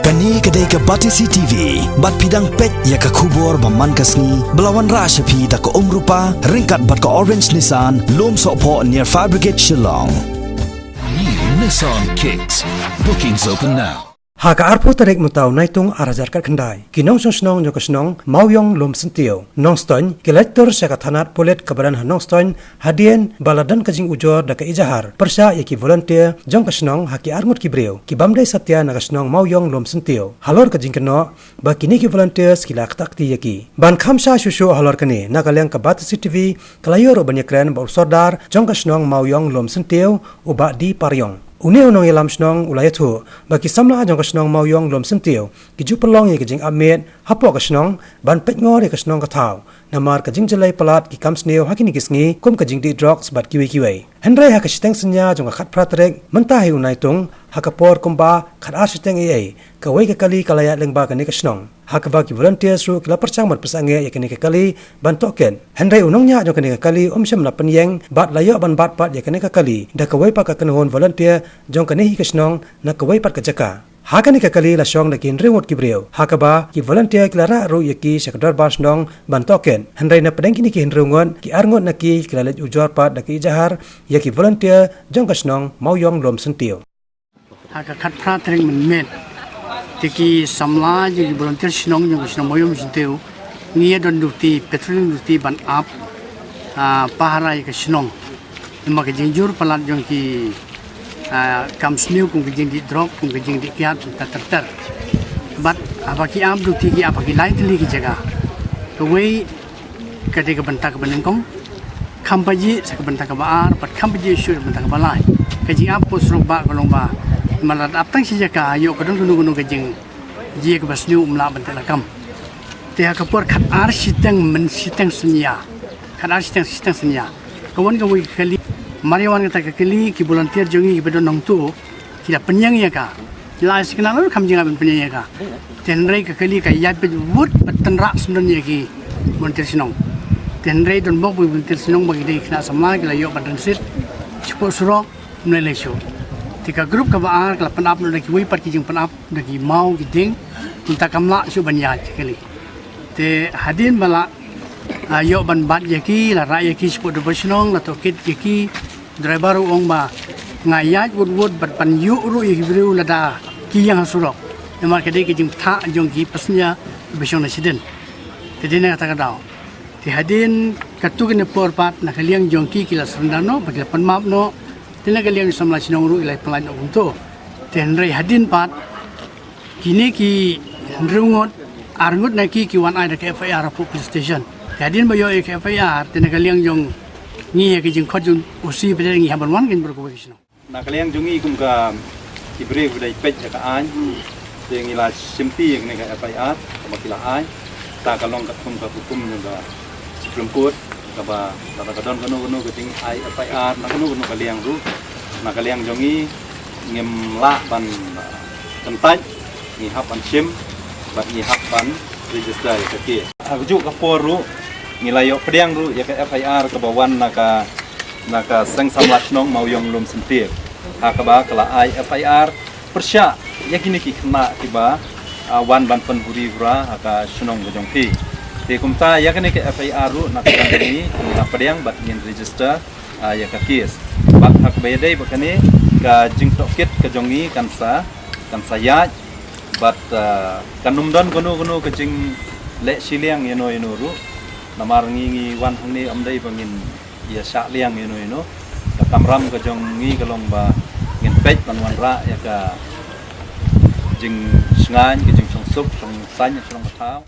Kani kedai ke Batisi TV, bat pidang pet ya ke kubur baman kasni, belawan rashapi da ke rupa, ringkat bat ke orange Nissan, lom sokpo near Fire Brigade Shillong. New Nissan Kicks. Bookings open now. Haka arpo tarik mutau naitung arajar kat kendai. Kinong snong joko snong mauyong lom sentio. Nong ston kilektor syakat hanat polet kabaran hanong ston hadien baladan kajing ujor daka ijahar. Persya yaki volunteer jong snong haki arngut kibreu. Ki bamdai satya naga snong mauyong lom sentio. Halor kajing keno bakini ki volunteer skila takti yaki. Ban khamsa shushu halor kani nagalyang ka Batisi TV kalayor banyak kren ba sordar jong snong mauyong lom sentio uba di paryong. Unong ilam snong ulaya tu bagi samla ajong ka snong mauyong lom sentio ki ju pelong ye kajing amet hapo ka snong ban pet ngor ye ka snong ka thau namar kajing jelai palat ki kam sneo hakini kisngi kum kajing di drugs bat kiwe henry ha ka siteng senya jong ka khat pratrek mentahi unai tung ha ka por kumba khat a siteng ei ka wei ka kali kalaya lengba ka ni ka snong ha ka ba ki volunteers ru kila perchang mat pesange ye kani ka kali ban token henry unongnya jong kani ka kali sham la penyeng bat layo ban bat pat ye kani ka kali da ka wei pa ka kanhon volunteer jong kani hi ka snong na ka wei pat ka jaka Hakani kakali la shong na kin rewot kibreu. Hakaba ki volunteer klara ru yaki sekadar bas nong bantoken. Hendrai na pedeng kini ki henrungon ki arngot na ki kilalet ujor pat daki jahar yaki volunteer jong kasnong mauyong lom sentio. Haka kat pratering men tiki samla jadi volunteer sinong jong kasnong mauyong sentio. Ngia don duti patrolling duti ban up pahara yaki sinong. Ima ke jenjur palat jong ki kam sniu kung kejing di drop kung kejing di kiat ter but apa ki am du tigi apa ki lain tili ki jaga to we ketika bentak benengkong kampaji sa bentak baar pat kampaji syur bentak balai kejing am posrong ba kolong ba malat aptang si jaga ayo kadon gunung kejing ji ke basniu umla bentak lakam te ha kapor khat ar siteng men siteng senya khat ar siteng senya kawan ka we kali Mariawan kata kekeli ki volunteer jongi ki bedon nong tu kila penyang ya ka kila sekenal lu kam jinga penyang ya ka tenrei kekeli ka yat pe wut petenrak sundon ya ki volunteer sinong tenrei don bok volunteer sinong bagi dei kena sama kila yo badan sit cepo surok menelai show tika grup ka baar kila penap no daki wei pat ki jing penap daki mau ki ding unta kamla shu banya kekeli te hadin bala ayo ban bat yaki la ra yaki cepo do sinong la tokit yaki driver ong ba ngayat wud bat pan yu ru yaki bru la da ki yang surok emar kede ki jing tha jong ki pasnya besong accident tedine kata kadao ti hadin katu kene por pat na kaliang jong ki kila sandano bagla pan map no tena kaliang samla sinong ru ilai plan unto tenrei hadin pat kini ki rungot arngut na ki wan ai da ke FIR police station hadin bayo ke FIR tena kaliang jong ni ke jing khot jung usi pe ngi haban wan kin berkomunikasi na kaliang jungi kum ka ibre budai pej ka an te ngi la simti ngi ka FIR ka kila ai ta ka long ka kum ni ba Supreme Court ka ba ta ka don kono ke ting ai FIR na kono kaliang ru na kaliang jungi ngem la ban tentai ngi hap an sim ba ngi hap ban register ka ke aku ju ka poru ngilayo pedang ru ya ke FIR ke bawan naka seng samlat nong mauyong lum sentir hakaba kala ai FIR persya yakini ki kena tiba wan ban pen huri bra haka sunong gojong pi te kumta yakini ke FIR ru naka ni na pedang bat ngin register ya ka kes bat hak bayadai bakane ka jing tokit ke jongi kansa ya bat kanum don gono ke jing le siliang yeno ru namar ngi wan hangni amdai bangin ya syak liang ino ka kamram ka jong ngi kalong ba ngin pej ban wan ra ya ka jing sngan ki jing song sup song san song thao